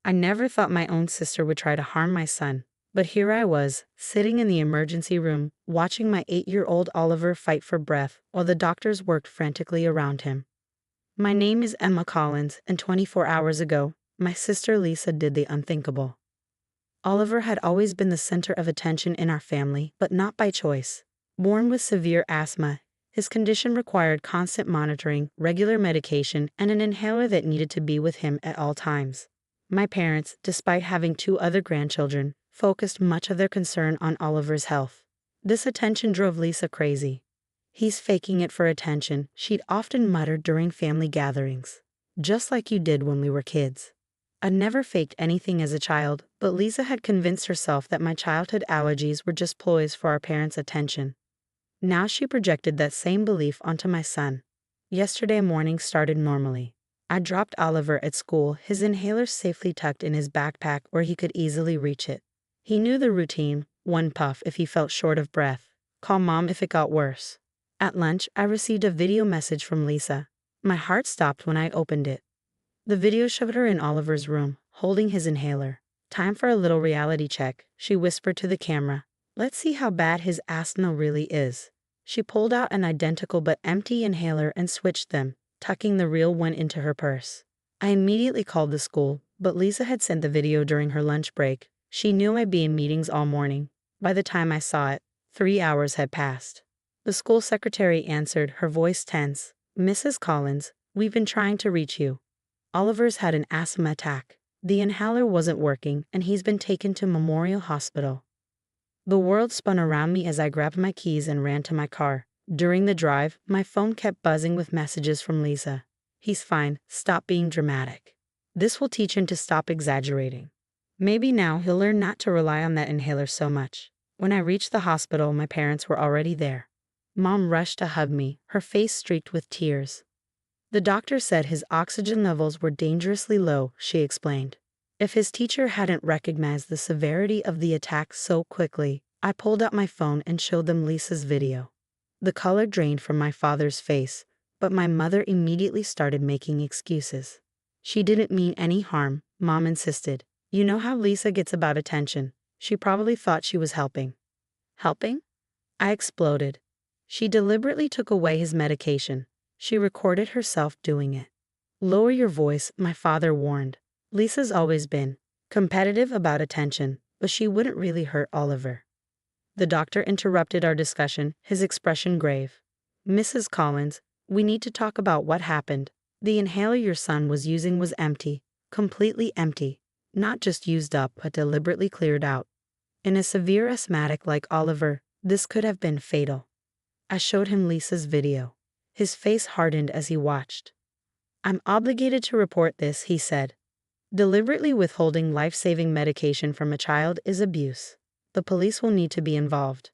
I never thought my own sister would try to harm my son. But here I was, sitting in the emergency room, watching my 8-year-old Oliver fight for breath while the doctors worked frantically around him. My name is Emma Collins, and 24 hours ago, my sister Lisa did the unthinkable. Oliver had always been the center of attention in our family, but not by choice. Born with severe asthma, his condition required constant monitoring, regular medication, and an inhaler that needed to be with him at all times. My parents, despite having 2 other grandchildren, focused much of their concern on Oliver's health. This attention drove Lisa crazy. "He's faking it for attention," she'd often muttered during family gatherings. "Just like you did when we were kids." I'd never faked anything as a child, but Lisa had convinced herself that my childhood allergies were just ploys for our parents' attention. Now she projected that same belief onto my son. Yesterday morning started normally. I dropped Oliver at school, his inhaler safely tucked in his backpack where he could easily reach it. He knew the routine: 1 puff if he felt short of breath, call mom if it got worse. At lunch, I received a video message from Lisa. My heart stopped when I opened it. The video showed her in Oliver's room, holding his inhaler. "Time for a little reality check," she whispered to the camera. "Let's see how bad his asthma really is." She pulled out an identical but empty inhaler and switched them, tucking the real one into her purse. I immediately called the school, but Lisa had sent the video during her lunch break. She knew I'd be in meetings all morning. By the time I saw it, 3 hours had passed. The school secretary answered, her voice tense. "Mrs. Collins, we've been trying to reach you. Oliver's had an asthma attack. The inhaler wasn't working, and he's been taken to Memorial Hospital." The world spun around me as I grabbed my keys and ran to my car. During the drive, my phone kept buzzing with messages from Lisa. "He's fine. Stop being dramatic. This will teach him to stop exaggerating. Maybe now he'll learn not to rely on that inhaler so much." When I reached the hospital, my parents were already there. Mom rushed to hug me, her face streaked with tears. "The doctor said his oxygen levels were dangerously low," she explained. If his teacher hadn't recognized the severity of the attack so quickly, I pulled out my phone and showed them Lisa's video. The color drained from my father's face, but my mother immediately started making excuses. "She didn't mean any harm," Mom insisted. "You know how Lisa gets about attention. She probably thought she was helping." "Helping?" I exploded. "She deliberately took away his medication. She recorded herself doing it." "Lower your voice," my father warned. "Lisa's always been competitive about attention, but she wouldn't really hurt Oliver." The doctor interrupted our discussion, his expression grave. "Mrs. Collins, we need to talk about what happened. The inhaler your son was using was empty, completely empty. Not just used up, but deliberately cleared out. In a severe asthmatic like Oliver, this could have been fatal." I showed him Lisa's video. His face hardened as he watched. "I'm obligated to report this," he said. "Deliberately withholding life-saving medication from a child is abuse. The police will need to be involved."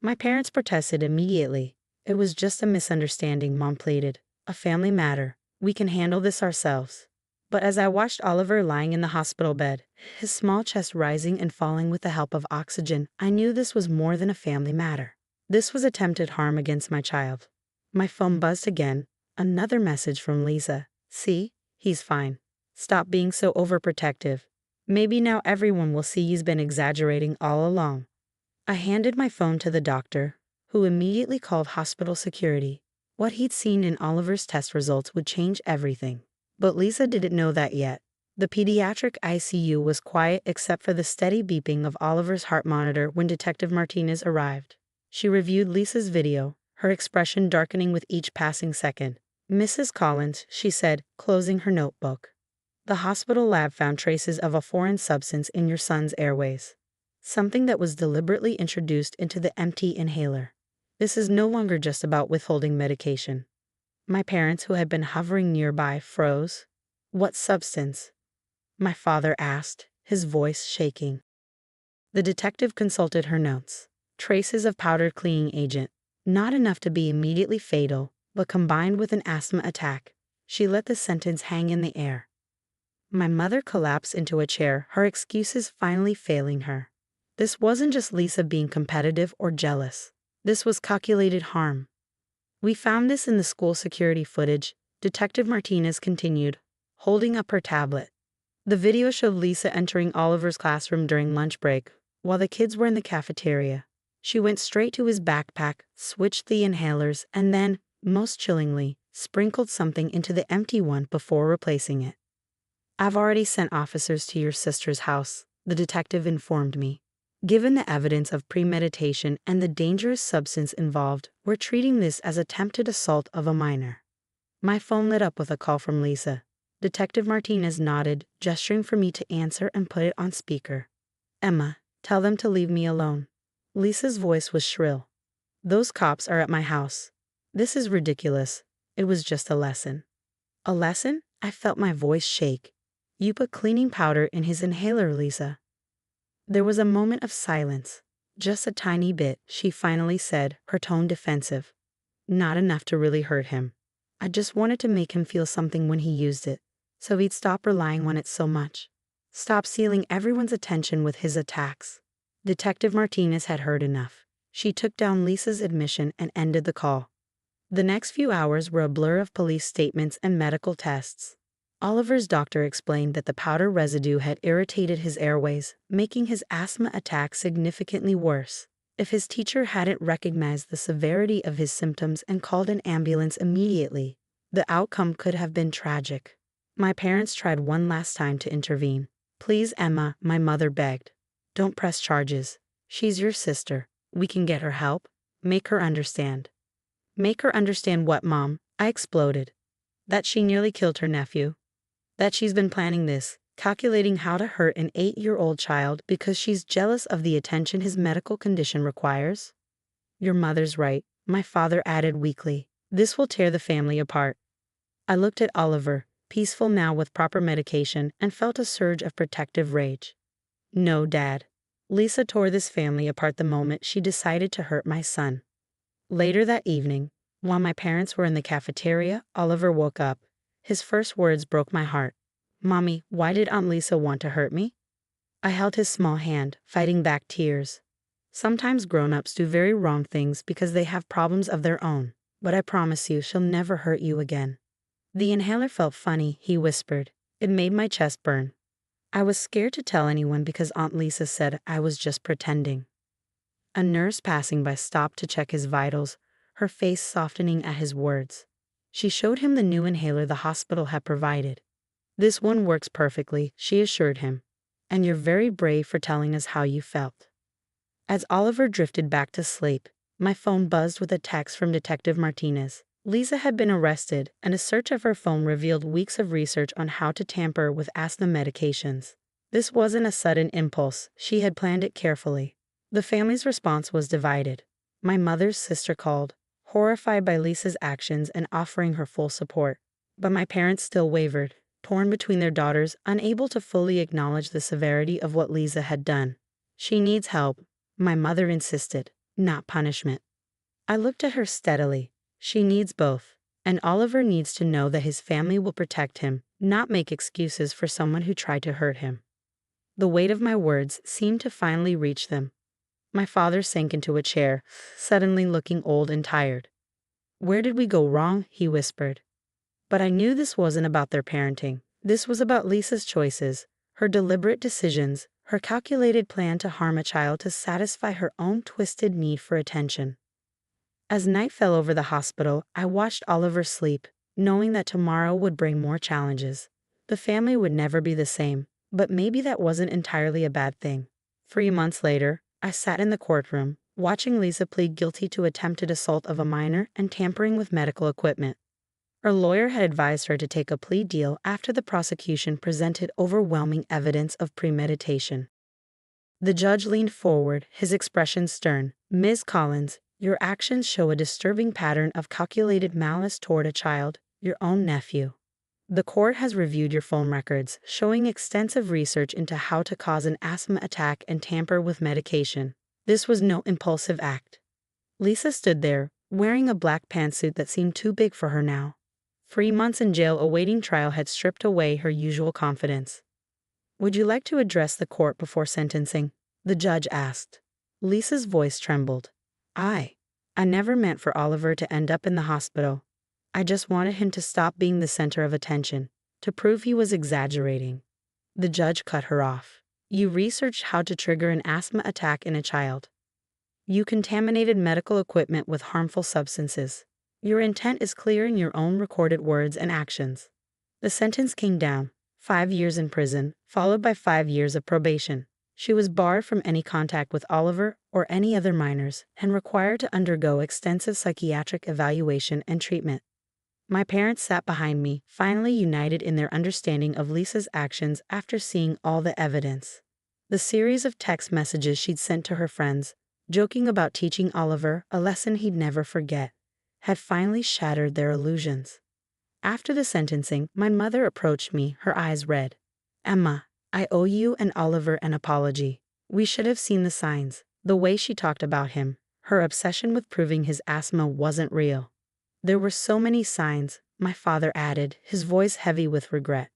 My parents protested immediately. "It was just a misunderstanding," Mom pleaded. "A family matter. We can handle this ourselves." But as I watched Oliver lying in the hospital bed, his small chest rising and falling with the help of oxygen, I knew this was more than a family matter. This was attempted harm against my child. My phone buzzed again. Another message from Lisa. "See? He's fine. Stop being so overprotective. Maybe now everyone will see he's been exaggerating all along." I handed my phone to the doctor, who immediately called hospital security. What he'd seen in Oliver's test results would change everything. But Lisa didn't know that yet. The pediatric ICU was quiet except for the steady beeping of Oliver's heart monitor when Detective Martinez arrived. She reviewed Lisa's video, her expression darkening with each passing second. "Mrs. Collins," she said, closing her notebook. "The hospital lab found traces of a foreign substance in your son's airways. Something that was deliberately introduced into the empty inhaler. This is no longer just about withholding medication." My parents, who had been hovering nearby, froze. "What substance?" my father asked, his voice shaking. The detective consulted her notes. Traces of powdered cleaning agent. Not enough to be immediately fatal, but combined with an asthma attack. She let the sentence hang in the air. My mother collapsed into a chair, her excuses finally failing her. This wasn't just Lisa being competitive or jealous. This was calculated harm. "We found this in the school security footage," Detective Martinez continued, holding up her tablet. The video showed Lisa entering Oliver's classroom during lunch break, while the kids were in the cafeteria. She went straight to his backpack, switched the inhalers, and then, most chillingly, sprinkled something into the empty one before replacing it. "I've already sent officers to your sister's house," the detective informed me. "Given the evidence of premeditation and the dangerous substance involved, we're treating this as attempted assault of a minor." My phone lit up with a call from Lisa. Detective Martinez nodded, gesturing for me to answer and put it on speaker. "Emma, tell them to leave me alone." Lisa's voice was shrill. "Those cops are at my house." "This is ridiculous. It was just a lesson." "A lesson?" I felt my voice shake. "You put cleaning powder in his inhaler, Lisa." There was a moment of silence. "Just a tiny bit," she finally said, her tone defensive. "Not enough to really hurt him. I just wanted to make him feel something when he used it, so he'd stop relying on it so much. Stop stealing everyone's attention with his attacks." Detective Martinez had heard enough. She took down Lisa's admission and ended the call. The next few hours were a blur of police statements and medical tests. Oliver's doctor explained that the powder residue had irritated his airways, making his asthma attack significantly worse. If his teacher hadn't recognized the severity of his symptoms and called an ambulance immediately, the outcome could have been tragic. My parents tried one last time to intervene. "Please, Emma," my mother begged. "Don't press charges. She's your sister. We can get her help. Make her understand." "Make her understand what, Mom?" I exploded. "That she nearly killed her nephew. That she's been planning this, calculating how to hurt an 8-year-old child because she's jealous of the attention his medical condition requires." "Your mother's right," my father added weakly. "This will tear the family apart." I looked at Oliver, peaceful now with proper medication, and felt a surge of protective rage. "No, Dad." Lisa tore this family apart the moment she decided to hurt my son. Later that evening, while my parents were in the cafeteria, Oliver woke up. His first words broke my heart. "Mommy, why did Aunt Lisa want to hurt me?" I held his small hand, fighting back tears. "Sometimes grown-ups do very wrong things because they have problems of their own, but I promise you she'll never hurt you again." "The inhaler felt funny," he whispered. "It made my chest burn. I was scared to tell anyone because Aunt Lisa said I was just pretending." A nurse passing by stopped to check his vitals, her face softening at his words. She showed him the new inhaler the hospital had provided. "This one works perfectly," she assured him. "And you're very brave for telling us how you felt." As Oliver drifted back to sleep, my phone buzzed with a text from Detective Martinez. Lisa had been arrested, and a search of her phone revealed weeks of research on how to tamper with asthma medications. This wasn't a sudden impulse, she had planned it carefully. The family's response was divided. My mother's sister called, horrified by Lisa's actions and offering her full support. But my parents still wavered, torn between their daughters, unable to fully acknowledge the severity of what Lisa had done. "She needs help," my mother insisted, "not punishment." I looked at her steadily. "She needs both. And Oliver needs to know that his family will protect him, not make excuses for someone who tried to hurt him." The weight of my words seemed to finally reach them. My father sank into a chair, suddenly looking old and tired. "Where did we go wrong?" he whispered. But I knew this wasn't about their parenting. This was about Lisa's choices, her deliberate decisions, her calculated plan to harm a child to satisfy her own twisted need for attention. As night fell over the hospital, I watched Oliver sleep, knowing that tomorrow would bring more challenges. The family would never be the same, but maybe that wasn't entirely a bad thing. 3 months later, I sat in the courtroom, watching Lisa plead guilty to attempted assault of a minor and tampering with medical equipment. Her lawyer had advised her to take a plea deal after the prosecution presented overwhelming evidence of premeditation. The judge leaned forward, his expression stern. "Ms. Collins, your actions show a disturbing pattern of calculated malice toward a child, your own nephew. The court has reviewed your phone records, showing extensive research into how to cause an asthma attack and tamper with medication. This was no impulsive act." Lisa stood there, wearing a black pantsuit that seemed too big for her now. 3 months in jail awaiting trial had stripped away her usual confidence. "Would you like to address the court before sentencing?" the judge asked. Lisa's voice trembled. I never meant for Oliver to end up in the hospital. I just wanted him to stop being the center of attention, to prove he was exaggerating." The judge cut her off. You researched how to trigger an asthma attack in a child. You contaminated medical equipment with harmful substances. Your intent is clear in your own recorded words and actions. The sentence came down: 5 years in prison, followed by 5 years of probation. She was barred from any contact with Oliver or any other minors and required to undergo extensive psychiatric evaluation and treatment. My parents sat behind me, finally united in their understanding of Lisa's actions after seeing all the evidence. The series of text messages she'd sent to her friends, joking about teaching Oliver a lesson he'd never forget, had finally shattered their illusions. After the sentencing, my mother approached me, her eyes red. "Emma, I owe you and Oliver an apology. We should have seen the signs." The way she talked about him, her obsession with proving his asthma wasn't real. "There were so many signs," my father added, his voice heavy with regret.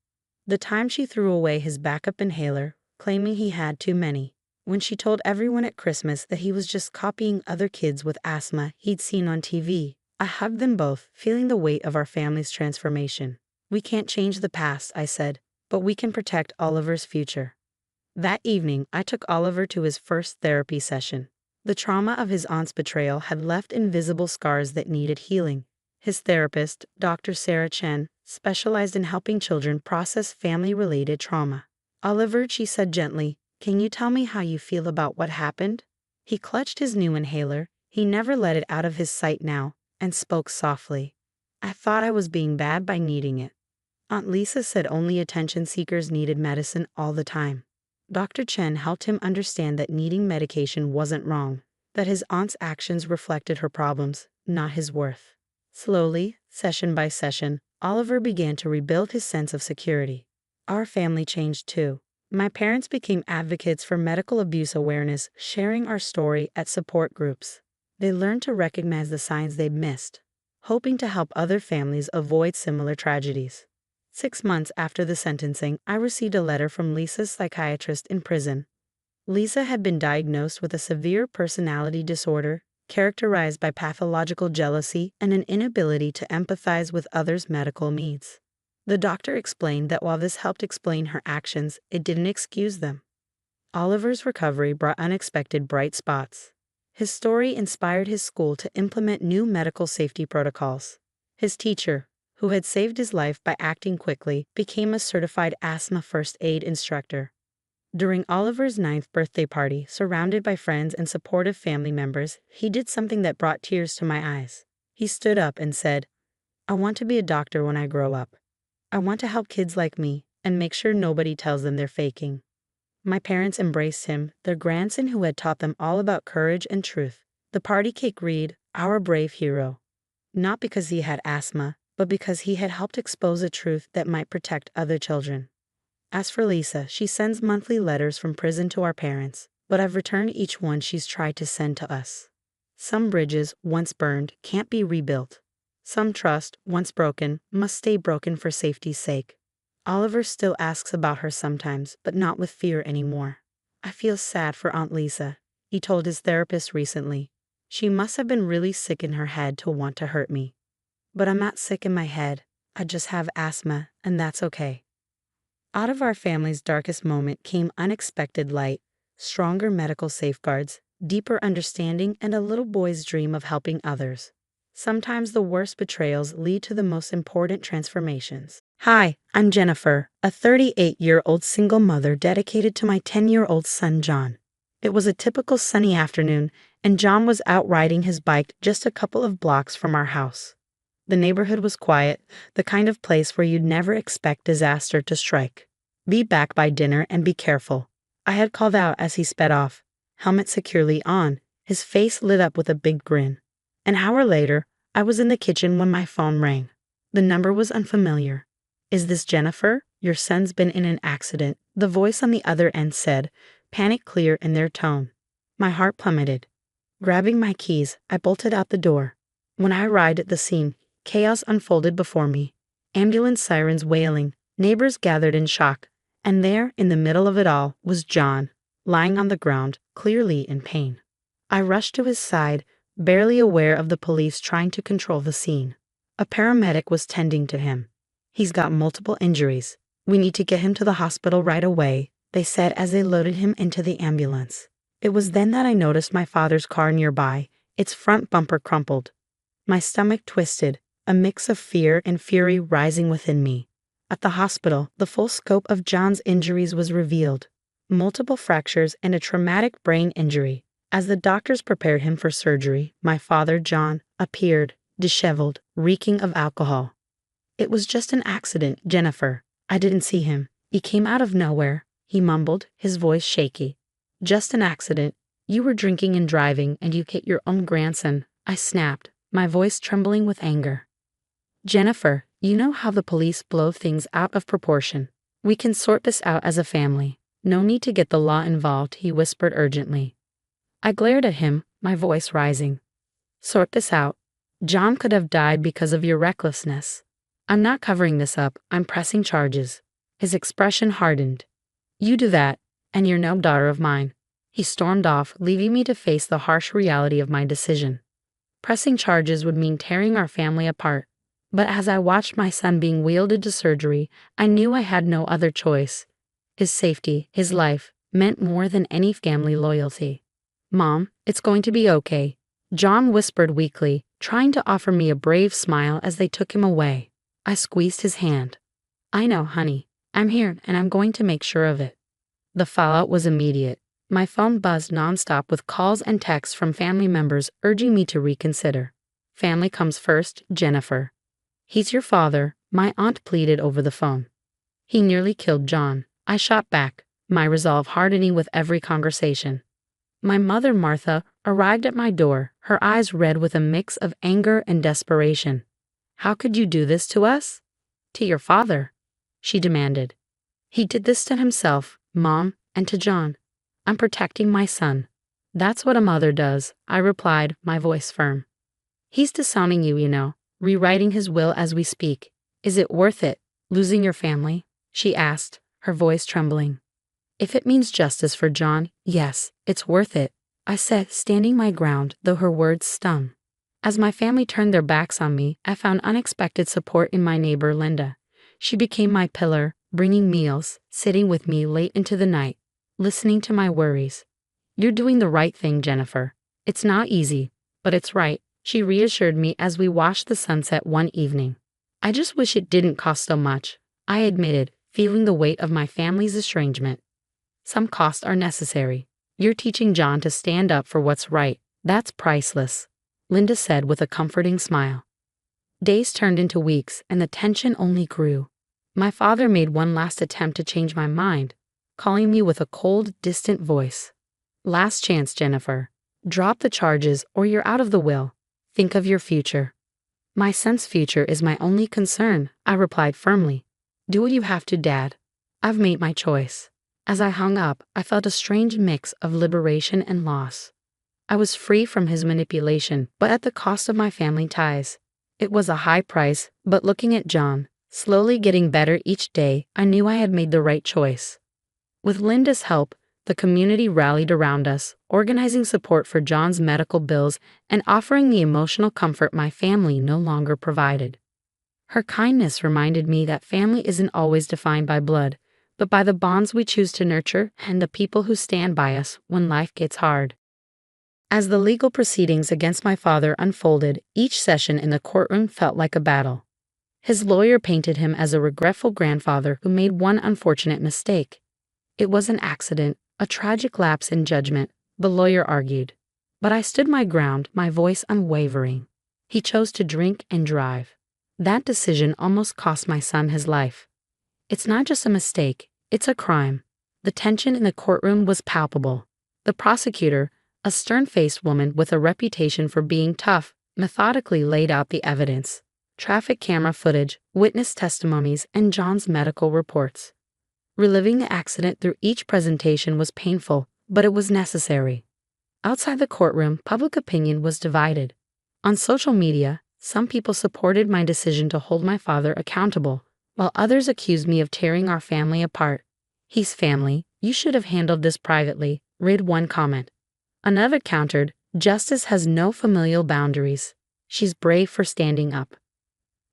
The time she threw away his backup inhaler, claiming he had too many. When she told everyone at Christmas that he was just copying other kids with asthma he'd seen on TV. I hugged them both, feeling the weight of our family's transformation. "We can't change the past," I said, "but we can protect Oliver's future." That evening, I took Oliver to his first therapy session. The trauma of his aunt's betrayal had left invisible scars that needed healing. His therapist, Dr. Sarah Chen, specialized in helping children process family-related trauma. "Oliver," she said gently, "can you tell me how you feel about what happened?" He clutched his new inhaler, he never let it out of his sight now, and spoke softly. "I thought I was being bad by needing it. Aunt Lisa said only attention seekers needed medicine all the time." Dr. Chen helped him understand that needing medication wasn't wrong, that his aunt's actions reflected her problems, not his worth. Slowly, session by session, Oliver began to rebuild his sense of security. Our family changed too. My parents became advocates for medical abuse awareness, sharing our story at support groups. They learned to recognize the signs they'd missed, hoping to help other families avoid similar tragedies. 6 months after the sentencing, I received a letter from Lisa's psychiatrist in prison. Lisa had been diagnosed with a severe personality disorder, characterized by pathological jealousy and an inability to empathize with others' medical needs. The doctor explained that while this helped explain her actions, it didn't excuse them. Oliver's recovery brought unexpected bright spots. His story inspired his school to implement new medical safety protocols. His teacher, who had saved his life by acting quickly, became a certified asthma first aid instructor. During Oliver's 9th birthday party, surrounded by friends and supportive family members, he did something that brought tears to my eyes. He stood up and said, "I want to be a doctor when I grow up. I want to help kids like me and make sure nobody tells them they're faking." My parents embraced him, their grandson who had taught them all about courage and truth. The party cake read, "Our brave hero." Not because he had asthma, but because he had helped expose a truth that might protect other children. As for Lisa, she sends monthly letters from prison to our parents, but I've returned each one she's tried to send to us. Some bridges, once burned, can't be rebuilt. Some trust, once broken, must stay broken for safety's sake. Oliver still asks about her sometimes, but not with fear anymore. "I feel sad for Aunt Lisa," he told his therapist recently. "She must have been really sick in her head to want to hurt me. But I'm not sick in my head. I just have asthma, and that's okay." Out of our family's darkest moment came unexpected light, stronger medical safeguards, deeper understanding, and a little boy's dream of helping others. Sometimes the worst betrayals lead to the most important transformations. Hi, I'm Jennifer, a 38-year-old single mother dedicated to my 10-year-old son John. It was a typical sunny afternoon, and John was out riding his bike just a couple of blocks from our house. The neighborhood was quiet, the kind of place where you'd never expect disaster to strike. "Be back by dinner and be careful," I had called out as he sped off, helmet securely on, his face lit up with a big grin. An hour later, I was in the kitchen when my phone rang. The number was unfamiliar. "Is this Jennifer? Your son's been in an accident," the voice on the other end said, panic clear in their tone. My heart plummeted. Grabbing my keys, I bolted out the door. When I arrived at the scene, chaos unfolded before me. Ambulance sirens wailing, neighbors gathered in shock, and there, in the middle of it all, was John, lying on the ground, clearly in pain. I rushed to his side, barely aware of the police trying to control the scene. A paramedic was tending to him. "He's got multiple injuries. "We need to get him to the hospital right away," they said as they loaded him into the ambulance. It was then that I noticed my father's car nearby, its front bumper crumpled. My stomach twisted, a mix of fear and fury rising within me. At the hospital, the full scope of John's injuries was revealed. Multiple fractures and a traumatic brain injury. As the doctors prepared him for surgery, my father, John, appeared, disheveled, reeking of alcohol. "It was just an accident, Jennifer. I didn't see him. He came out of nowhere," he mumbled, his voice shaky. "Just an accident. You were drinking and driving, and you hit your own grandson," I snapped, my voice trembling with anger. "Jennifer, you know how the police blow things out of proportion. We can sort this out as a family. No need to get the law involved," he whispered urgently. I glared at him, my voice rising. "Sort this out? John could have died because of your recklessness. I'm not covering this up, I'm pressing charges." His expression hardened. "You do that, and you're no daughter of mine." He stormed off, leaving me to face the harsh reality of my decision. Pressing charges would mean tearing our family apart. But as I watched my son being wheeled into surgery, I knew I had no other choice. His safety, his life, meant more than any family loyalty. "Mom, it's going to be okay," John whispered weakly, trying to offer me a brave smile as they took him away. I squeezed his hand. "I know, honey. I'm here, and I'm going to make sure of it." The fallout was immediate. My phone buzzed nonstop with calls and texts from family members urging me to reconsider. "Family comes first, Jennifer." "He's your father," my aunt pleaded over the phone. "He nearly killed John," I shot back, my resolve hardening with every conversation. My mother, Martha, arrived at my door, her eyes red with a mix of anger and desperation. "How could you do this to us?" "To your father," she demanded. "He did this to himself, Mom, and to John. I'm protecting my son." "That's what a mother does," I replied, my voice firm. "He's disowning you, you know, rewriting his will as we speak. Is it worth it, losing your family?" she asked, her voice trembling. "If it means justice for John, yes, it's worth it," I said, standing my ground, though her words stung. As my family turned their backs on me, I found unexpected support in my neighbor Linda. She became my pillar, bringing meals, sitting with me late into the night, listening to my worries. "You're doing the right thing, Jennifer. It's not easy, but it's right," she reassured me as we watched the sunset one evening. "I just wish it didn't cost so much," I admitted, feeling the weight of my family's estrangement. "Some costs are necessary. You're teaching John to stand up for what's right. That's priceless," Linda said with a comforting smile. Days turned into weeks, and the tension only grew. My father made one last attempt to change my mind, calling me with a cold, distant voice. "Last chance, Jennifer. Drop the charges or you're out of the will. Think of your future." "My son's future is my only concern," I replied firmly. "Do what you have to, Dad. I've made my choice." As I hung up, I felt a strange mix of liberation and loss. I was free from his manipulation, but at the cost of my family ties. It was a high price, but looking at John, slowly getting better each day, I knew I had made the right choice. With Linda's help, the community rallied around us, organizing support for John's medical bills and offering the emotional comfort my family no longer provided. Her kindness reminded me that family isn't always defined by blood, but by the bonds we choose to nurture and the people who stand by us when life gets hard. As the legal proceedings against my father unfolded, each session in the courtroom felt like a battle. His lawyer painted him as a regretful grandfather who made one unfortunate mistake. "It was an accident, a tragic lapse in judgment," the lawyer argued. But I stood my ground, my voice unwavering. He chose to drink and drive. That decision almost cost my son his life. It's not just a mistake, it's a crime. The tension in the courtroom was palpable. The prosecutor, a stern-faced woman with a reputation for being tough, methodically laid out the evidence. Traffic camera footage, witness testimonies, and John's medical reports. Reliving the accident through each presentation was painful, but it was necessary. Outside the courtroom, public opinion was divided. On social media, some people supported my decision to hold my father accountable, while others accused me of tearing our family apart. "He's family, you should have handled this privately," read one comment. Another countered, "Justice has no familial boundaries. She's brave for standing up."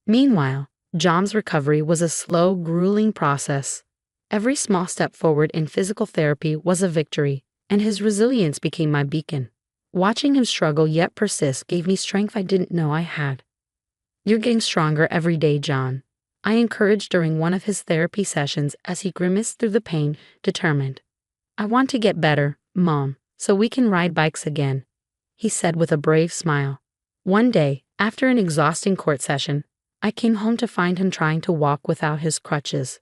Meanwhile, John's recovery was a slow, grueling process. Every small step forward in physical therapy was a victory, and his resilience became my beacon. Watching him struggle yet persist gave me strength I didn't know I had. "You're getting stronger every day, John," I encouraged during one of his therapy sessions as he grimaced through the pain, determined. "I want to get better, Mom, so we can ride bikes again," he said with a brave smile. One day, after an exhausting court session, I came home to find him trying to walk without his crutches.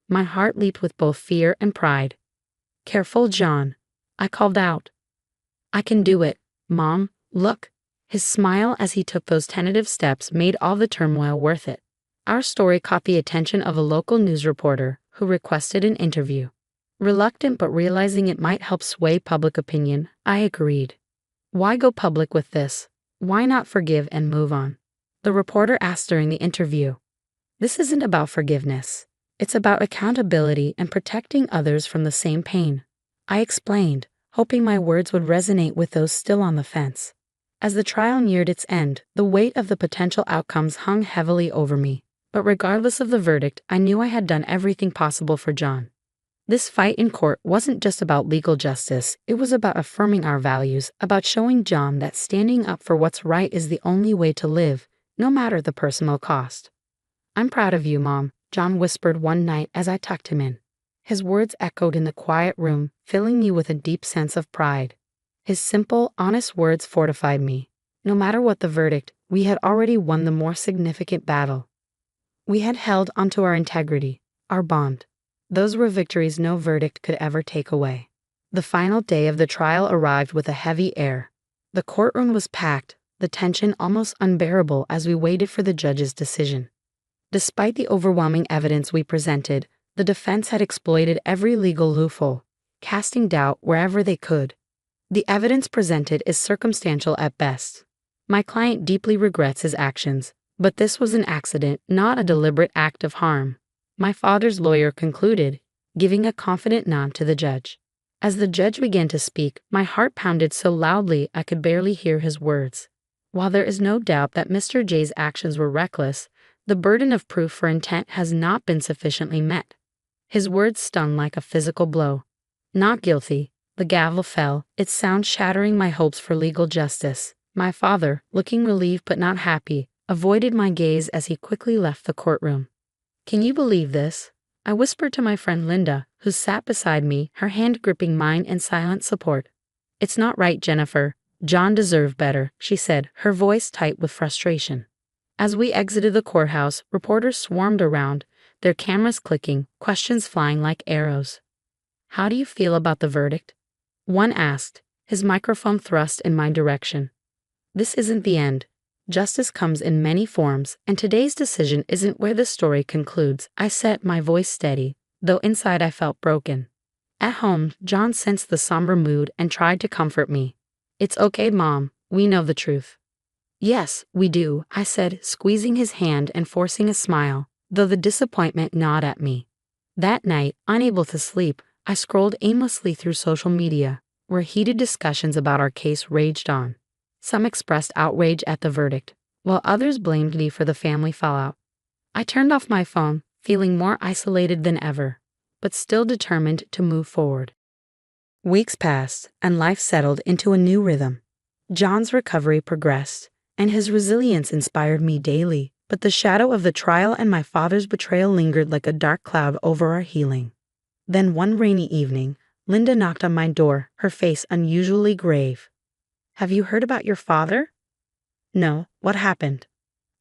My heart leaped with both fear and pride. "Careful, John," I called out. "I can do it, Mom, look." His smile as he took those tentative steps made all the turmoil worth it. Our story caught the attention of a local news reporter who requested an interview. Reluctant but realizing it might help sway public opinion, I agreed. "Why go public with this? Why not forgive and move on?" The reporter asked during the interview. "This isn't about forgiveness. It's about accountability and protecting others from the same pain," I explained, hoping my words would resonate with those still on the fence. As the trial neared its end, the weight of the potential outcomes hung heavily over me. But regardless of the verdict, I knew I had done everything possible for John. This fight in court wasn't just about legal justice, it was about affirming our values, about showing John that standing up for what's right is the only way to live, no matter the personal cost. "I'm proud of you, Mom," John whispered one night as I tucked him in. His words echoed in the quiet room, filling me with a deep sense of pride. His simple, honest words fortified me. No matter what the verdict, we had already won the more significant battle. We had held onto our integrity, our bond. Those were victories no verdict could ever take away. The final day of the trial arrived with a heavy air. The courtroom was packed, the tension almost unbearable as we waited for the judge's decision. Despite the overwhelming evidence we presented, the defense had exploited every legal loophole, casting doubt wherever they could. The evidence presented is circumstantial at best. My client deeply regrets his actions, but this was an accident, not a deliberate act of harm, my father's lawyer concluded, giving a confident nod to the judge. As the judge began to speak, my heart pounded so loudly I could barely hear his words. While there is no doubt that Mr. J's actions were reckless, the burden of proof for intent has not been sufficiently met. His words stung like a physical blow. "Not guilty." The gavel fell, its sound shattering my hopes for legal justice. My father, looking relieved but not happy, avoided my gaze as he quickly left the courtroom. "Can you believe this?" I whispered to my friend Linda, who sat beside me, her hand gripping mine in silent support. "It's not right, Jennifer. John deserved better," she said, her voice tight with frustration. As we exited the courthouse, reporters swarmed around, their cameras clicking, questions flying like arrows. "How do you feel about the verdict?" one asked, his microphone thrust in my direction. "This isn't the end. Justice comes in many forms, and today's decision isn't where the story concludes," I said, my voice steady, though inside I felt broken. At home, John sensed the somber mood and tried to comfort me. "It's okay, Mom, we know the truth." "Yes, we do," I said, squeezing his hand and forcing a smile, though the disappointment gnawed at me. That night, unable to sleep, I scrolled aimlessly through social media, where heated discussions about our case raged on. Some expressed outrage at the verdict, while others blamed me for the family fallout. I turned off my phone, feeling more isolated than ever, but still determined to move forward. Weeks passed, and life settled into a new rhythm. John's recovery progressed, and his resilience inspired me daily, but the shadow of the trial and my father's betrayal lingered like a dark cloud over our healing. Then one rainy evening, Linda knocked on my door, her face unusually grave. "Have you heard about your father?" "No, what happened?"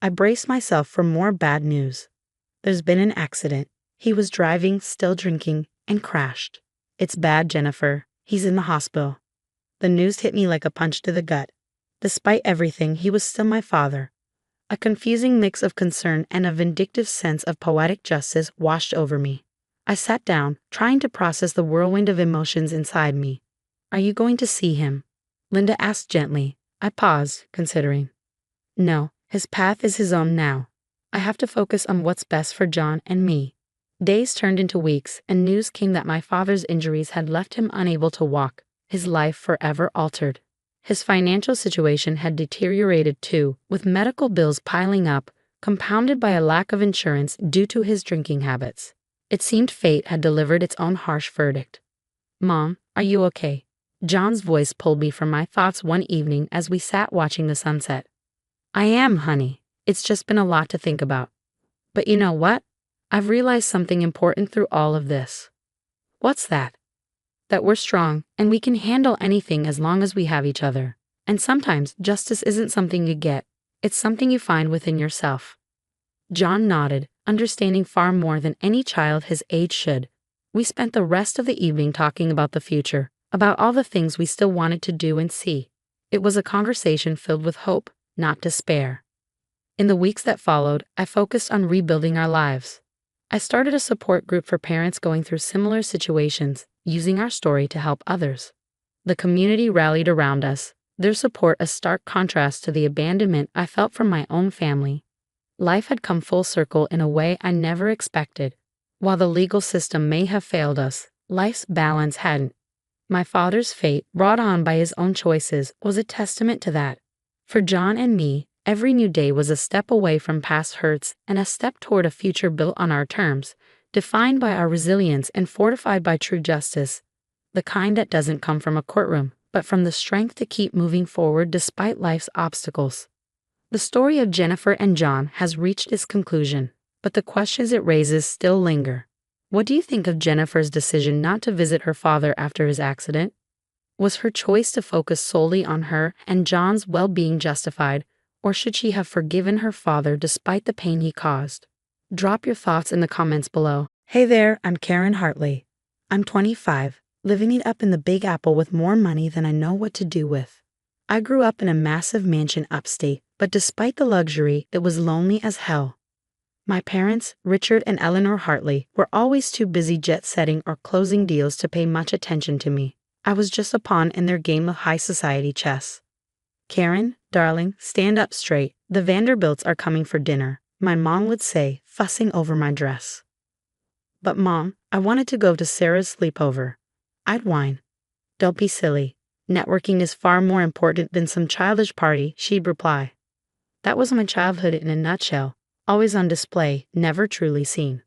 I braced myself for more bad news. "There's been an accident. He was driving, still drinking, and crashed." "It's bad, Jennifer. He's in the hospital." The news hit me like a punch to the gut. Despite everything, he was still my father. A confusing mix of concern and a vindictive sense of poetic justice washed over me. I sat down, trying to process the whirlwind of emotions inside me. "Are you going to see him?" Linda asked gently. I paused, considering. "No, his path is his own now. I have to focus on what's best for John and me." Days turned into weeks, and news came that my father's injuries had left him unable to walk, his life forever altered. His financial situation had deteriorated too, with medical bills piling up, compounded by a lack of insurance due to his drinking habits. It seemed fate had delivered its own harsh verdict. "Mom, are you okay?" John's voice pulled me from my thoughts one evening as we sat watching the sunset. "I am, honey. It's just been a lot to think about. But you know what? I've realized something important through all of this." "What's that?" "That we're strong, and we can handle anything as long as we have each other. And sometimes justice isn't something you get, it's something you find within yourself." John nodded, understanding far more than any child his age should. We spent the rest of the evening talking about the future, about all the things we still wanted to do and see. It was a conversation filled with hope, not despair. In the weeks that followed, I focused on rebuilding our lives. I started a support group for parents going through similar situations, using our story to help others. The community rallied around us, their support a stark contrast to the abandonment I felt from my own family. Life had come full circle in a way I never expected. While the legal system may have failed us, life's balance hadn't. My father's fate, brought on by his own choices, was a testament to that. For John and me, every new day was a step away from past hurts and a step toward a future built on our terms, defined by our resilience and fortified by true justice, the kind that doesn't come from a courtroom, but from the strength to keep moving forward despite life's obstacles. The story of Jennifer and John has reached its conclusion, but the questions it raises still linger. What do you think of Jennifer's decision not to visit her father after his accident? Was her choice to focus solely on her and John's well-being justified, or should she have forgiven her father despite the pain he caused? Drop your thoughts in the comments below. Hey there, I'm Karen Hartley. I'm 25, living it up in the Big Apple with more money than I know what to do with. I grew up in a massive mansion upstate, but despite the luxury, it was lonely as hell. My parents, Richard and Eleanor Hartley, were always too busy jet-setting or closing deals to pay much attention to me. I was just a pawn in their game of high society chess. "Karen, darling, stand up straight. The Vanderbilts are coming for dinner," my mom would say, fussing over my dress. "But Mom, I wanted to go to Sarah's sleepover." I'd whine. "Don't be silly. Networking is far more important than some childish party," she'd reply. That was my childhood in a nutshell, always on display, never truly seen.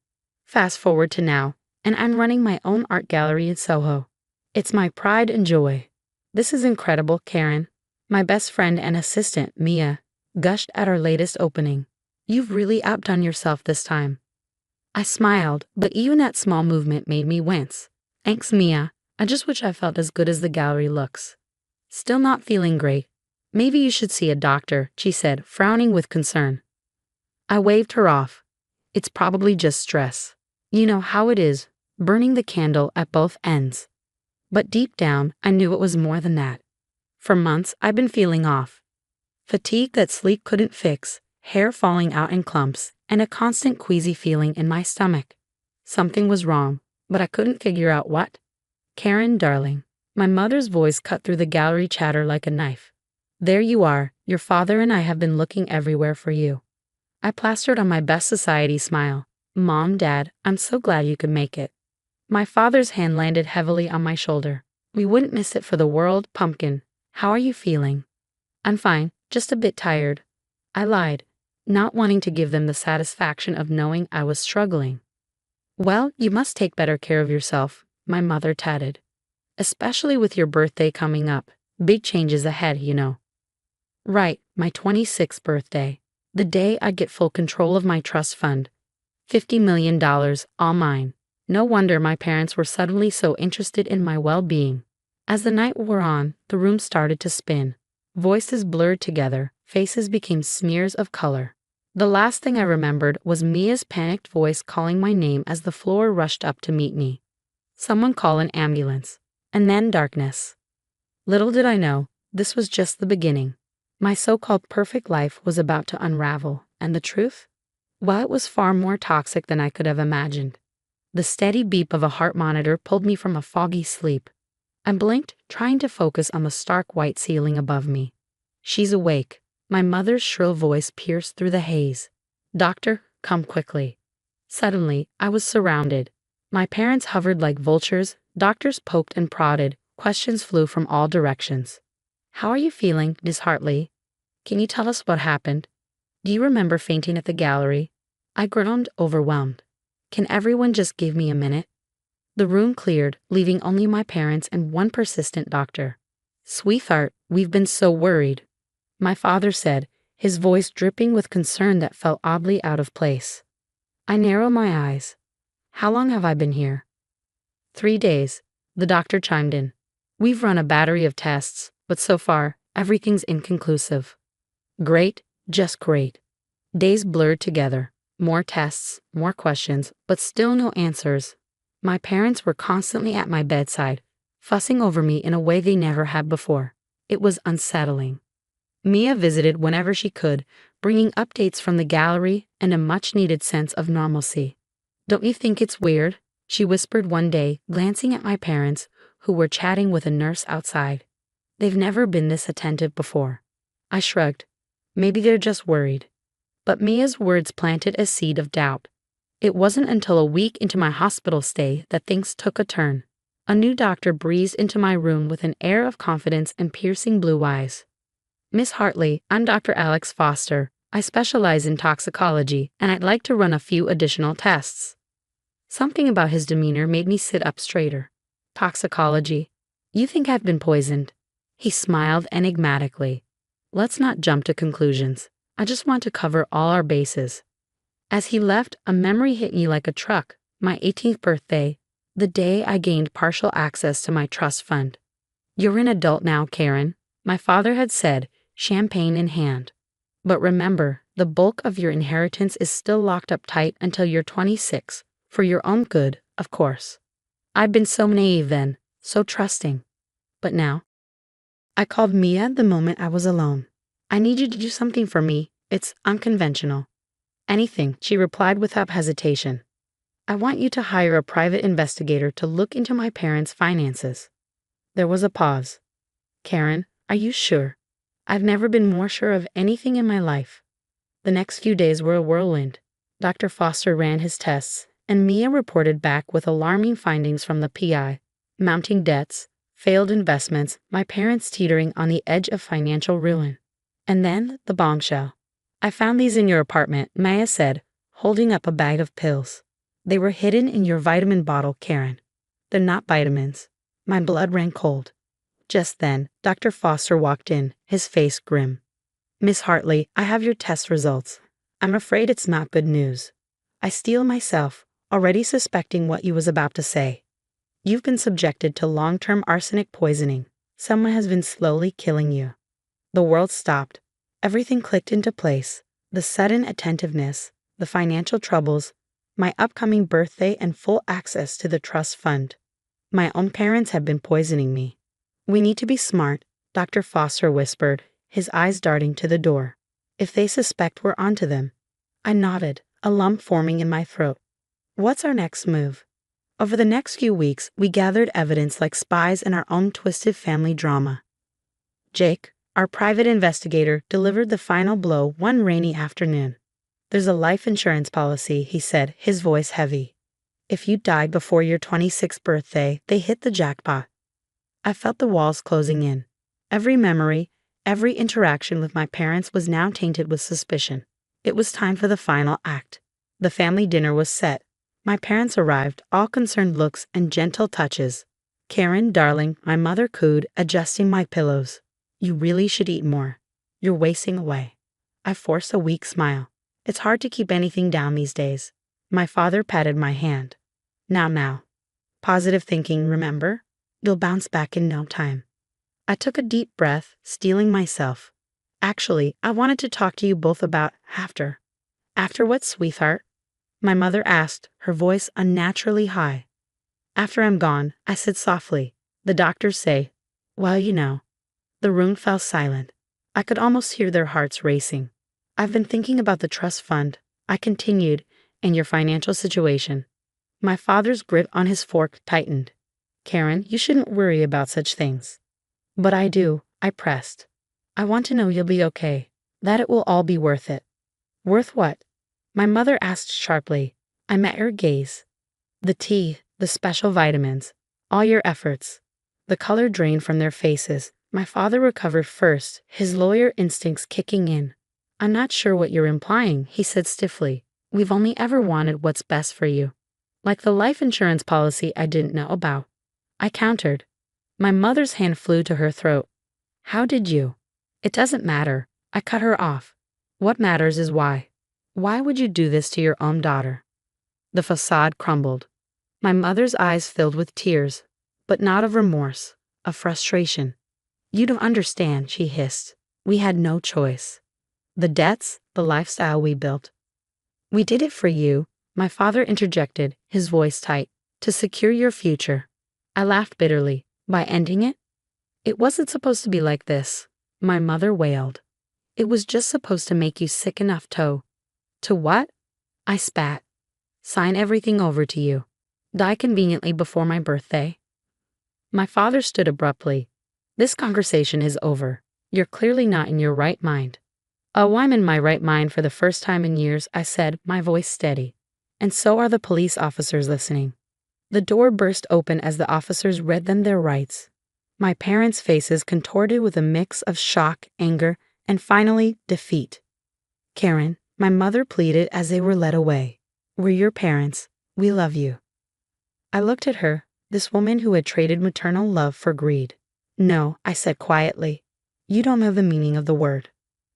Fast forward to now, and I'm running my own art gallery in Soho. It's my pride and joy. "This is incredible, Karen," my best friend and assistant, Mia, gushed at our latest opening. "You've really outdone yourself this time." I smiled, but even that small movement made me wince. "Thanks, Mia. I just wish I felt as good as the gallery looks." "Still not feeling great. Maybe you should see a doctor," she said, frowning with concern. I waved her off. "It's probably just stress. You know how it is, burning the candle at both ends." But deep down, I knew it was more than that. For months, I'd been feeling off. Fatigue that sleep couldn't fix, hair falling out in clumps, and a constant queasy feeling in my stomach. Something was wrong, but I couldn't figure out what. "Karen, darling." My mother's voice cut through the gallery chatter like a knife. "There you are. Your father and I have been looking everywhere for you." I plastered on my best society smile. "Mom, Dad, I'm so glad you could make it." My father's hand landed heavily on my shoulder. "We wouldn't miss it for the world, Pumpkin. How are you feeling?" "I'm fine, just a bit tired." I lied, not wanting to give them the satisfaction of knowing I was struggling. "Well, you must take better care of yourself," my mother tatted. "Especially with your birthday coming up. Big changes ahead, you know." Right, my 26th birthday. The day I'd get full control of my trust fund. $50 million, all mine. No wonder my parents were suddenly so interested in my well-being. As the night wore on, the room started to spin. Voices blurred together, faces became smears of color. The last thing I remembered was Mia's panicked voice calling my name as the floor rushed up to meet me. "Someone call an ambulance." And then darkness. Little did I know, this was just the beginning. My so-called perfect life was about to unravel, and the truth? Well, it was far more toxic than I could have imagined. The steady beep of a heart monitor pulled me from a foggy sleep. I blinked, trying to focus on the stark white ceiling above me. "She's awake." My mother's shrill voice pierced through the haze. "Doctor, come quickly." Suddenly, I was surrounded. My parents hovered like vultures, doctors poked and prodded, questions flew from all directions. "How are you feeling, Miss Hartley? Can you tell us what happened?" Do you remember fainting at the gallery? I groaned, overwhelmed. Can everyone just give me a minute? The room cleared, leaving only my parents and one persistent doctor. Sweetheart, we've been so worried, my father said, his voice dripping with concern that felt oddly out of place. I narrowed my eyes. How long have I been here? 3 days, the doctor chimed in. We've run a battery of tests, but so far, everything's inconclusive. Great, just great. Days blurred together. More tests, more questions, but still no answers. My parents were constantly at my bedside, fussing over me in a way they never had before. It was unsettling. Mia visited whenever she could, bringing updates from the gallery and a much-needed sense of normalcy. Don't you think it's weird? She whispered one day, glancing at my parents, who were chatting with a nurse outside. They've never been this attentive before. I shrugged. Maybe they're just worried. But Mia's words planted a seed of doubt. It wasn't until a week into my hospital stay that things took a turn. A new doctor breezed into my room with an air of confidence and piercing blue eyes. Miss Hartley, I'm Dr. Alex Foster. I specialize in toxicology, and I'd like to run a few additional tests. Something about his demeanor made me sit up straighter. Toxicology? You think I've been poisoned? He smiled enigmatically. Let's not jump to conclusions. I just want to cover all our bases. As he left, a memory hit me like a truck. My 18th birthday, the day I gained partial access to my trust fund. You're an adult now, Karen, my father had said, champagne in hand. But remember, the bulk of your inheritance is still locked up tight until you're 26, for your own good, of course. I'd been so naive then, so trusting. But now? I called Mia the moment I was alone. I need you to do something for me. It's unconventional. Anything, she replied without hesitation. I want you to hire a private investigator to look into my parents' finances. There was a pause. Karen, are you sure? I've never been more sure of anything in my life. The next few days were a whirlwind. Dr. Foster ran his tests, and Mia reported back with alarming findings from the PI. Mounting debts, failed investments, my parents teetering on the edge of financial ruin. And then the bombshell. I found these in your apartment, Maya said, holding up a bag of pills. They were hidden in your vitamin bottle, Karen. They're not vitamins. My blood ran cold. Just then, Dr. Foster walked in, his face grim. Miss Hartley, I have your test results. I'm afraid it's not good news. I steel myself, already suspecting what you was about to say. You've been subjected to long-term arsenic poisoning. Someone has been slowly killing you. The world stopped. Everything clicked into place. The sudden attentiveness, the financial troubles, my upcoming birthday and full access to the trust fund. My own parents have been poisoning me. We need to be smart, Dr. Foster whispered, his eyes darting to the door. If they suspect we're onto them. I nodded, a lump forming in my throat. What's our next move? Over the next few weeks, we gathered evidence like spies in our own twisted family drama. Jake, our private investigator, delivered the final blow one rainy afternoon. There's a life insurance policy, he said, his voice heavy. If you died before your 26th birthday, they hit the jackpot. I felt the walls closing in. Every memory, every interaction with my parents was now tainted with suspicion. It was time for the final act. The family dinner was set. My parents arrived, all concerned looks and gentle touches. Karen, darling, my mother cooed, adjusting my pillows. You really should eat more. You're wasting away. I forced a weak smile. It's hard to keep anything down these days. My father patted my hand. Now. Positive thinking, remember? You'll bounce back in no time. I took a deep breath, steeling myself. Actually, I wanted to talk to you both about after. After what, sweetheart? My mother asked, her voice unnaturally high. After I'm gone, I said softly. The doctors say, well, you know. The room fell silent. I could almost hear their hearts racing. I've been thinking about the trust fund, I continued, and your financial situation. My father's grip on his fork tightened. Karen, you shouldn't worry about such things. But I do, I pressed. I want to know you'll be okay, that it will all be worth it. Worth what? My mother asked sharply. I met her gaze. The tea, the special vitamins, all your efforts. The color drained from their faces. My father recovered first, his lawyer instincts kicking in. I'm not sure what you're implying, he said stiffly. We've only ever wanted what's best for you. Like the life insurance policy I didn't know about. I countered. My mother's hand flew to her throat. How did you? It doesn't matter. I cut her off. What matters is why. Why would you do this to your own daughter? The facade crumbled. My mother's eyes filled with tears, but not of remorse, of frustration. You don't understand, she hissed. We had no choice. The debts, the lifestyle we built. We did it for you, my father interjected, his voice tight, to secure your future. I laughed bitterly. By ending it? It wasn't supposed to be like this, my mother wailed. It was just supposed to make you sick enough to what? I spat. Sign everything over to you. Die conveniently before my birthday. My father stood abruptly. This conversation is over. You're clearly not in your right mind. Oh, I'm in my right mind for the first time in years, I said, my voice steady. And so are the police officers listening. The door burst open as the officers read them their rights. My parents' faces contorted with a mix of shock, anger, and finally, defeat. Karen, my mother pleaded as they were led away. We're your parents. We love you. I looked at her, this woman who had traded maternal love for greed. No, I said quietly. You don't know the meaning of the word.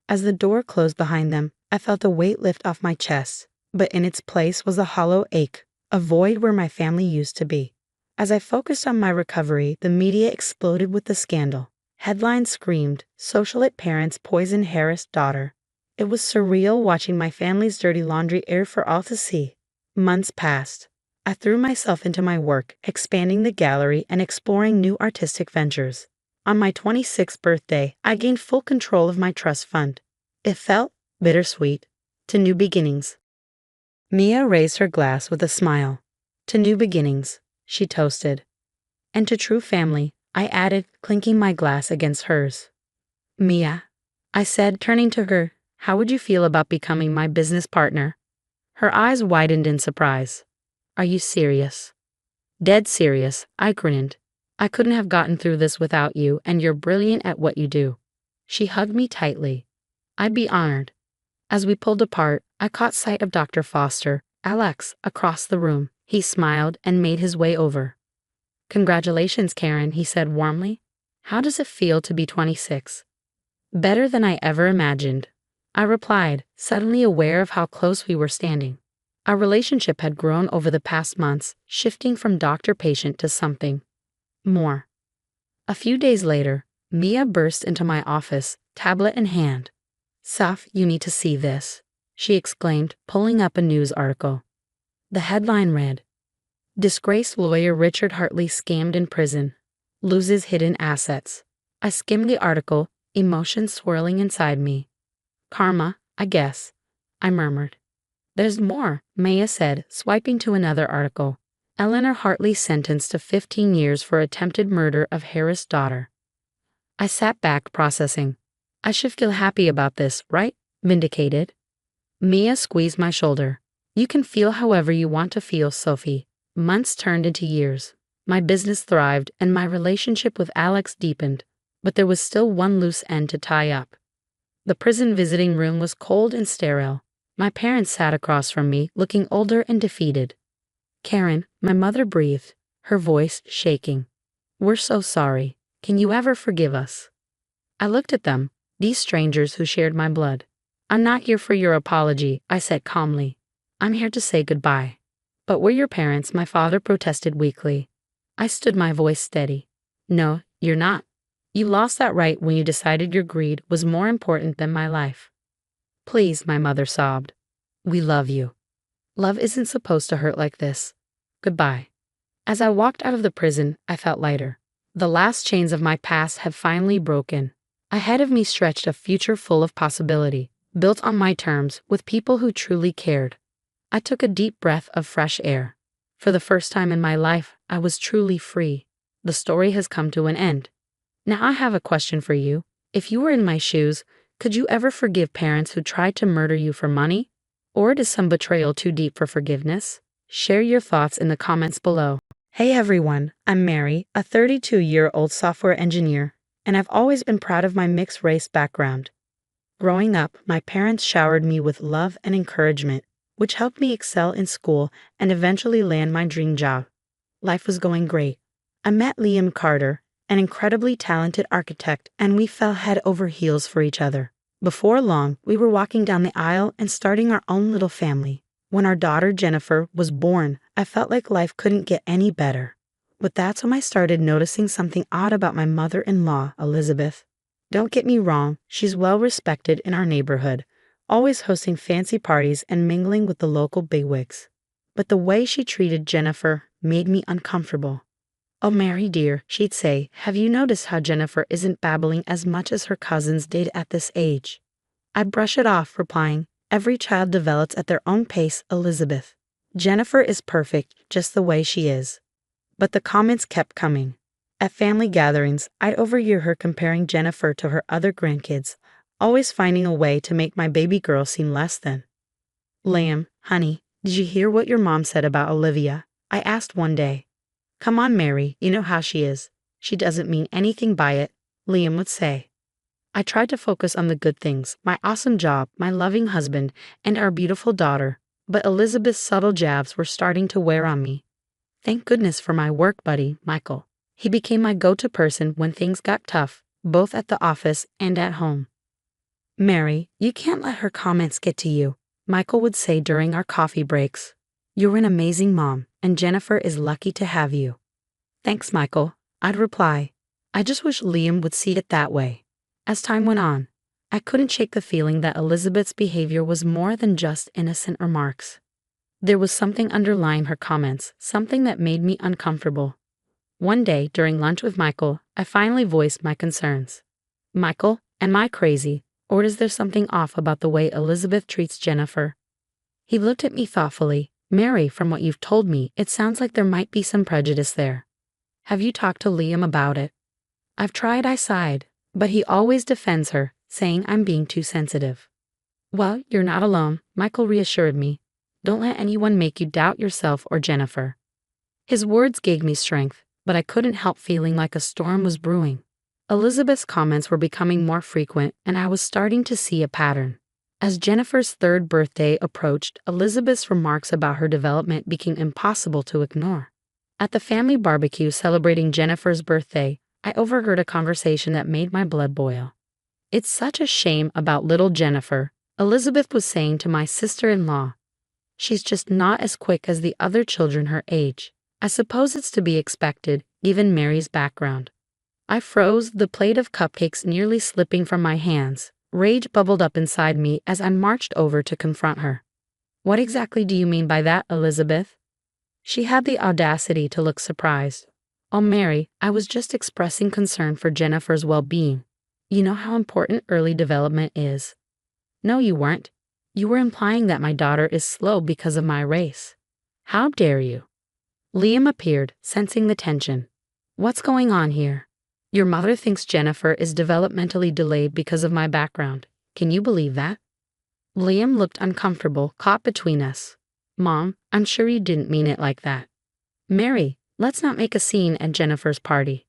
As the door closed behind them, I felt a weight lift off my chest, but in its place was a hollow ache, a void where my family used to be. As I focused on my recovery, the media exploded with the scandal. Headlines screamed, socialite parents poison Harris' daughter. It was surreal watching my family's dirty laundry air for all to see. Months passed. I threw myself into my work, expanding the gallery and exploring new artistic ventures. On my 26th birthday, I gained full control of my trust fund. It felt bittersweet. To new beginnings. Mia raised her glass with a smile. To new beginnings, she toasted. And to true family, I added, clinking my glass against hers. Mia, I said, turning to her, how would you feel about becoming my business partner? Her eyes widened in surprise. Are you serious? Dead serious, I grinned. I couldn't have gotten through this without you, and you're brilliant at what you do. She hugged me tightly. I'd be honored. As we pulled apart, I caught sight of Dr. Foster, Alex, across the room. He smiled and made his way over. Congratulations, Karen, he said warmly. How does it feel to be 26? Better than I ever imagined, I replied, suddenly aware of how close we were standing. Our relationship had grown over the past months, shifting from doctor-patient to something more. A few days later, Mia burst into my office, tablet in hand. Saf, you need to see this, she exclaimed, pulling up a news article. The headline read, Disgraced lawyer Richard Hartley scammed in prison, loses hidden assets. I skimmed the article, emotions swirling inside me. Karma, I guess, I murmured. There's more, Maya said, swiping to another article. Eleanor Hartley sentenced to 15 years for attempted murder of Harris' daughter. I sat back, processing. I should feel happy about this, right? Vindicated. Mia squeezed my shoulder. You can feel however you want to feel, Sophie. Months turned into years. My business thrived and my relationship with Alex deepened, but there was still one loose end to tie up. The prison visiting room was cold and sterile. My parents sat across from me, looking older and defeated. Karen, my mother breathed, her voice shaking. We're so sorry. Can you ever forgive us? I looked at them, these strangers who shared my blood. I'm not here for your apology, I said calmly. I'm here to say goodbye. But we're your parents, my father protested weakly. I stood, my voice steady. No, you're not. You lost that right when you decided your greed was more important than my life. Please, my mother sobbed. We love you. Love isn't supposed to hurt like this. Goodbye. As I walked out of the prison, I felt lighter. The last chains of my past had finally broken. Ahead of me stretched a future full of possibility, built on my terms with people who truly cared. I took a deep breath of fresh air. For the first time in my life, I was truly free. The story has come to an end. Now I have a question for you. If you were in my shoes, could you ever forgive parents who tried to murder you for money? Or is some betrayal too deep for forgiveness? Share your thoughts in the comments below. Hey everyone, I'm Mary, a 32-year-old software engineer, and I've always been proud of my mixed-race background. Growing up, my parents showered me with love and encouragement, which helped me excel in school and eventually land my dream job. Life was going great. I met Liam Carter, an incredibly talented architect, and we fell head over heels for each other. Before long, we were walking down the aisle and starting our own little family. When our daughter Jennifer was born, I felt like life couldn't get any better. But that's when I started noticing something odd about my mother-in-law, Elizabeth. Don't get me wrong, she's well respected in our neighborhood, always hosting fancy parties and mingling with the local bigwigs. But the way she treated Jennifer made me uncomfortable. "Oh, Mary dear," she'd say, "have you noticed how Jennifer isn't babbling as much as her cousins did at this age?" I'd brush it off, replying, "Every child develops at their own pace, Elizabeth. Jennifer is perfect just the way she is." But the comments kept coming. At family gatherings, I'd overhear her comparing Jennifer to her other grandkids, always finding a way to make my baby girl seem less than. "Liam, honey, did you hear what your mom said about Olivia?" I asked one day. "Come on, Mary, you know how she is. She doesn't mean anything by it," Liam would say. I tried to focus on the good things, my awesome job, my loving husband, and our beautiful daughter, but Elizabeth's subtle jabs were starting to wear on me. Thank goodness for my work buddy, Michael. He became my go-to person when things got tough, both at the office and at home. "Mary, you can't let her comments get to you," Michael would say during our coffee breaks. "You're an amazing mom, and Jennifer is lucky to have you." "Thanks, Michael," I'd reply. I just wish Liam would see it that way. As time went on, I couldn't shake the feeling that Elizabeth's behavior was more than just innocent remarks. There was something underlying her comments, something that made me uncomfortable. One day, during lunch with Michael, I finally voiced my concerns. "Michael, am I crazy, or is there something off about the way Elizabeth treats Jennifer?" He looked at me thoughtfully. "Mary, from what you've told me, it sounds like there might be some prejudice there. Have you talked to Liam about it?" "I've tried," I sighed, but he always defends her, saying I'm being too sensitive. "Well, you're not alone," Michael reassured me. "Don't let anyone make you doubt yourself or Jennifer." His words gave me strength, but I couldn't help feeling like a storm was brewing. Elizabeth's comments were becoming more frequent, and I was starting to see a pattern. As Jennifer's third birthday approached, Elizabeth's remarks about her development became impossible to ignore. At the family barbecue celebrating Jennifer's birthday, I overheard a conversation that made my blood boil. "It's such a shame about little Jennifer," Elizabeth was saying to my sister-in-law. "She's just not as quick as the other children her age. I suppose it's to be expected, given Mary's background." I froze, the plate of cupcakes nearly slipping from my hands. Rage bubbled up inside me as I marched over to confront her. "What exactly do you mean by that, Elizabeth?" She had the audacity to look surprised. "Oh, Mary, I was just expressing concern for Jennifer's well-being. You know how important early development is." "No, you weren't. You were implying that my daughter is slow because of my race." "How dare you?" Liam appeared, sensing the tension. "What's going on here? Your mother thinks Jennifer is developmentally delayed because of my background. Can you believe that?" Liam looked uncomfortable, caught between us. "Mom, I'm sure you didn't mean it like that." "Mary, let's not make a scene at Jennifer's party."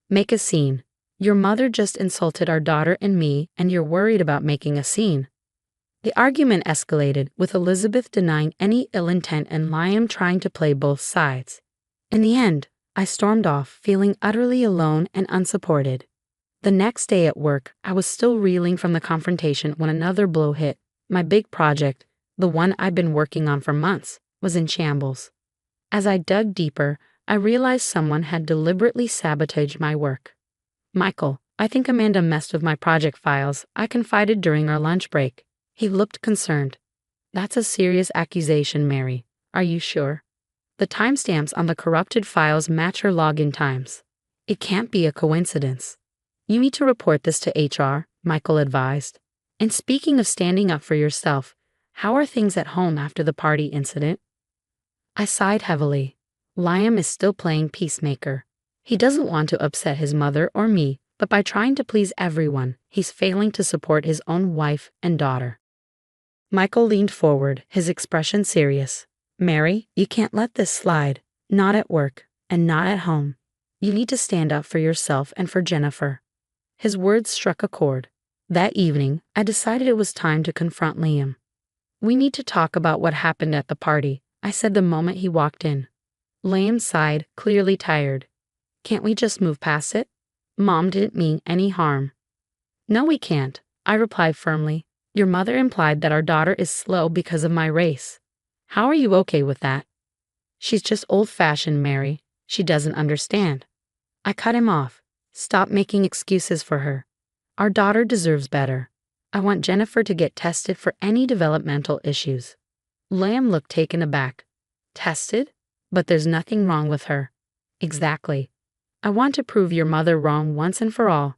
"Make a scene? Your mother just insulted our daughter and me, and you're worried about making a scene." The argument escalated, with Elizabeth denying any ill intent and Liam trying to play both sides. In the end, I stormed off, feeling utterly alone and unsupported. The next day at work, I was still reeling from the confrontation when another blow hit. My big project, the one I'd been working on for months, was in shambles. As I dug deeper, I realized someone had deliberately sabotaged my work. "Michael, I think Amanda messed with my project files," I confided during our lunch break. He looked concerned. "That's a serious accusation, Mary. Are you sure? The timestamps on the corrupted files match her login times. It can't be a coincidence." "You need to report this to HR," Michael advised. "And speaking of standing up for yourself, how are things at home after the party incident?" I sighed heavily. Liam is still playing peacemaker. He doesn't want to upset his mother or me, but by trying to please everyone, he's failing to support his own wife and daughter. Michael leaned forward, his expression serious. "Mary, you can't let this slide. Not at work, and not at home. You need to stand up for yourself and for Jennifer." His words struck a chord. That evening, I decided it was time to confront Liam. "We need to talk about what happened at the party," I said the moment he walked in. Liam sighed, clearly tired. "Can't we just move past it? Mom didn't mean any harm." "No, we can't," I replied firmly. "Your mother implied that our daughter is slow because of my race. How are you okay with that?" "She's just old-fashioned, Mary. She doesn't understand." I cut him off. "Stop making excuses for her. Our daughter deserves better. I want Jennifer to get tested for any developmental issues." Liam looked taken aback. "Tested? But there's nothing wrong with her." "Exactly. I want to prove your mother wrong once and for all."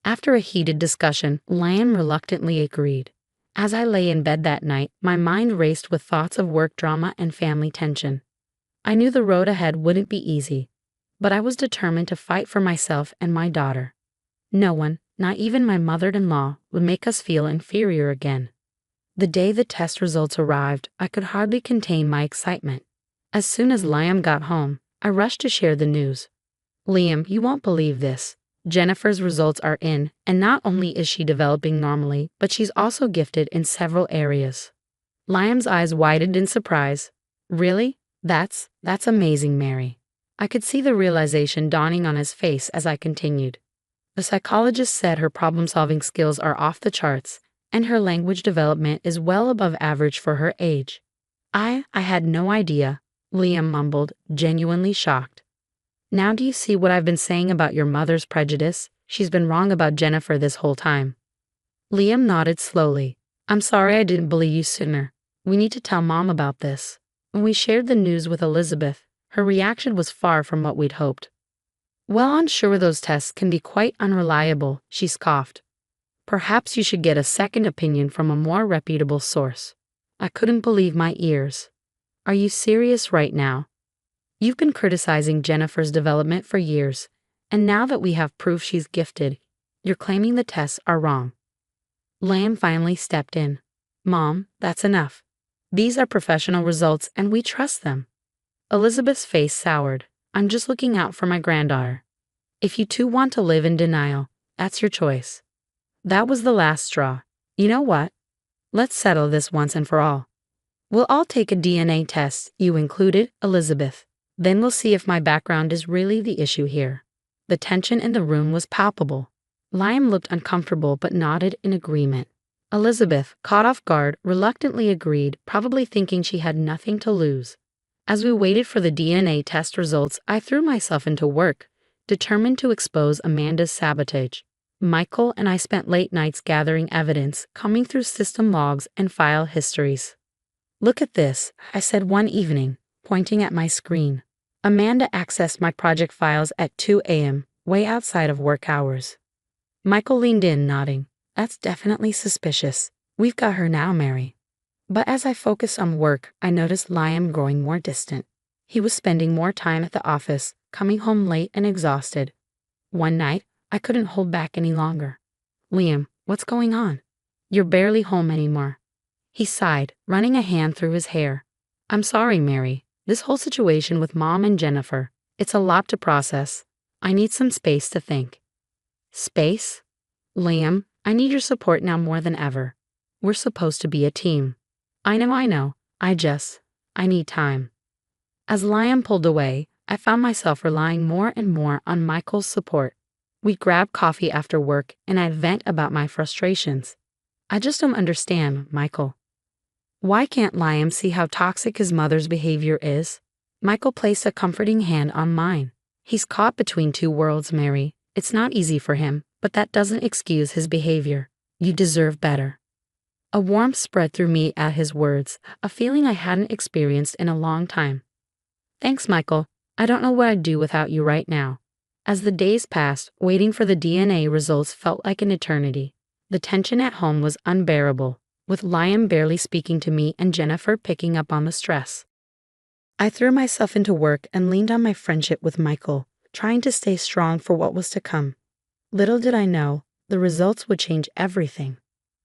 After a heated discussion, Liam reluctantly agreed. As I lay in bed that night, my mind raced with thoughts of work drama and family tension. I knew the road ahead wouldn't be easy, but I was determined to fight for myself and my daughter. No one, not even my mother-in-law, would make us feel inferior again. The day the test results arrived, I could hardly contain my excitement. As soon as Liam got home, I rushed to share the news. "Liam, you won't believe this. Jennifer's results are in, and not only is she developing normally, but she's also gifted in several areas." Liam's eyes widened in surprise. "Really? That's amazing, Mary." I could see the realization dawning on his face as I continued. "The psychologist said her problem-solving skills are off the charts, and her language development is well above average for her age." I had no idea," Liam mumbled, genuinely shocked. "Now do you see what I've been saying about your mother's prejudice? She's been wrong about Jennifer this whole time." Liam nodded slowly. "I'm sorry I didn't believe you sooner. We need to tell Mom about this." When we shared the news with Elizabeth, her reaction was far from what we'd hoped. "Well, I'm sure those tests can be quite unreliable," she scoffed. "Perhaps you should get a second opinion from a more reputable source." I couldn't believe my ears. "Are you serious right now? You've been criticizing Jennifer's development for years, and now that we have proof she's gifted, you're claiming the tests are wrong." Liam finally stepped in. "Mom, that's enough. These are professional results and we trust them." Elizabeth's face soured. "I'm just looking out for my granddaughter. If you two want to live in denial, that's your choice." That was the last straw. "You know what? Let's settle this once and for all. We'll all take a DNA test, you included, Elizabeth. Then we'll see if my background is really the issue here." The tension in the room was palpable. Liam looked uncomfortable but nodded in agreement. Elizabeth, caught off guard, reluctantly agreed, probably thinking she had nothing to lose. As we waited for the DNA test results, I threw myself into work, determined to expose Amanda's sabotage. Michael and I spent late nights gathering evidence, combing through system logs and file histories. "Look at this," I said one evening, pointing at my screen. Amanda accessed my project files at 2 a.m., way outside of work hours. Michael leaned in, nodding. "That's definitely suspicious. We've got her now, Mary." But as I focused on work, I noticed Liam growing more distant. He was spending more time at the office, coming home late and exhausted. One night, I couldn't hold back any longer. "Liam, what's going on? You're barely home anymore." He sighed, running a hand through his hair. "I'm sorry, Mary. This whole situation with Mom and Jennifer, it's a lot to process. I need some space to think." "Space? Liam, I need your support now more than ever. We're supposed to be a team." I know. I need time." As Liam pulled away, I found myself relying more and more on Michael's support. We grabbed coffee after work, and I'd vent about my frustrations. "I just don't understand, Michael. Why can't Liam see how toxic his mother's behavior is?" Michael placed a comforting hand on mine. "He's caught between two worlds, Mary. It's not easy for him, but that doesn't excuse his behavior. You deserve better." A warmth spread through me at his words, a feeling I hadn't experienced in a long time. "Thanks, Michael. I don't know what I'd do without you right now." As the days passed, waiting for the DNA results felt like an eternity. The tension at home was unbearable, with Liam barely speaking to me and Jennifer picking up on the stress. I threw myself into work and leaned on my friendship with Michael, trying to stay strong for what was to come. Little did I know, the results would change everything.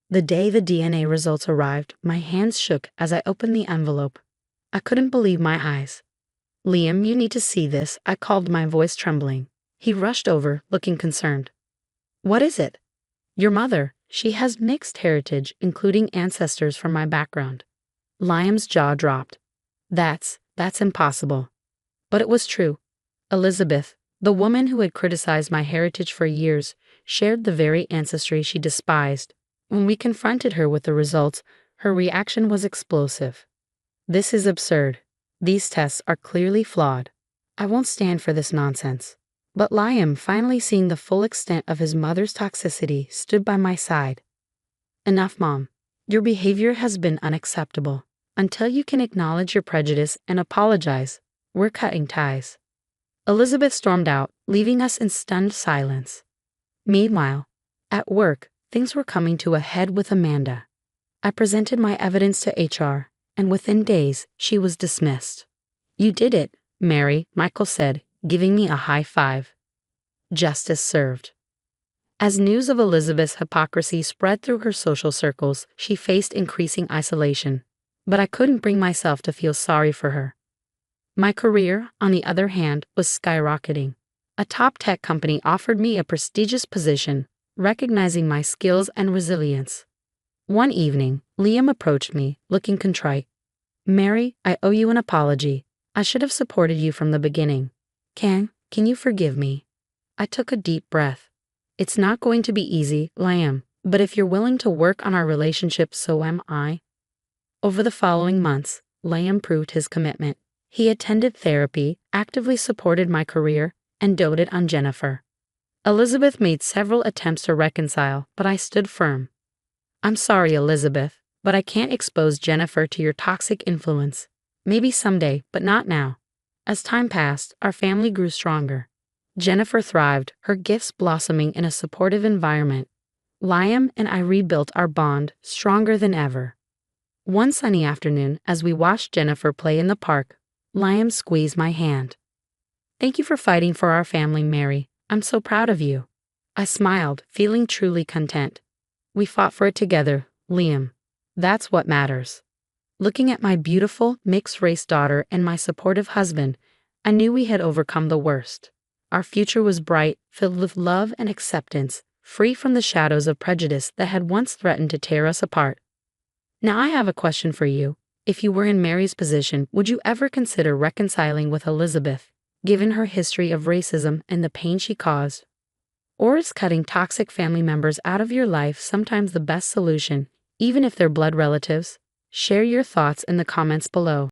The day the DNA results arrived, my hands shook as I opened the envelope. I couldn't believe my eyes. "Liam, you need to see this," I called, my voice trembling. He rushed over, looking concerned. "What is it?" "Your mother. She has mixed heritage, including ancestors from my background. Liam's jaw dropped. That's impossible. But it was true. Elizabeth, the woman who had criticized my heritage for years, shared the very ancestry she despised. When we confronted her with the results, her reaction was explosive. This is absurd. These tests are clearly flawed. I won't stand for this nonsense. But Liam, finally seeing the full extent of his mother's toxicity, stood by my side. Enough, Mom. Your behavior has been unacceptable. Until you can acknowledge your prejudice and apologize, we're cutting ties. Elizabeth stormed out, leaving us in stunned silence. Meanwhile, at work, things were coming to a head with Amanda. I presented my evidence to HR, and within days, she was dismissed. You did it, Mary, Michael said, giving me a high five. Justice served. As news of Elizabeth's hypocrisy spread through her social circles, she faced increasing isolation. But I couldn't bring myself to feel sorry for her. My career, on the other hand, was skyrocketing. A top tech company offered me a prestigious position, recognizing my skills and resilience. One evening, Liam approached me, looking contrite. Mary, I owe you an apology. I should have supported you from the beginning. Can you forgive me? I took a deep breath. It's not going to be easy, Liam, but if you're willing to work on our relationship, so am I. Over the following months, Liam proved his commitment. He attended therapy, actively supported my career, and doted on Jennifer. Elizabeth made several attempts to reconcile, but I stood firm. I'm sorry, Elizabeth, but I can't expose Jennifer to your toxic influence. Maybe someday, but not now. As time passed, our family grew stronger. Jennifer thrived, her gifts blossoming in a supportive environment. Liam and I rebuilt our bond, stronger than ever. One sunny afternoon, as we watched Jennifer play in the park, Liam squeezed my hand. Thank you for fighting for our family, Mary. I'm so proud of you. I smiled, feeling truly content. We fought for it together, Liam. That's what matters. Looking at my beautiful, mixed-race daughter and my supportive husband, I knew we had overcome the worst. Our future was bright, filled with love and acceptance, free from the shadows of prejudice that had once threatened to tear us apart. Now I have a question for you. If you were in Mary's position, would you ever consider reconciling with Elizabeth, given her history of racism and the pain she caused? Or is cutting toxic family members out of your life sometimes the best solution, even if they're blood relatives? Share your thoughts in the comments below.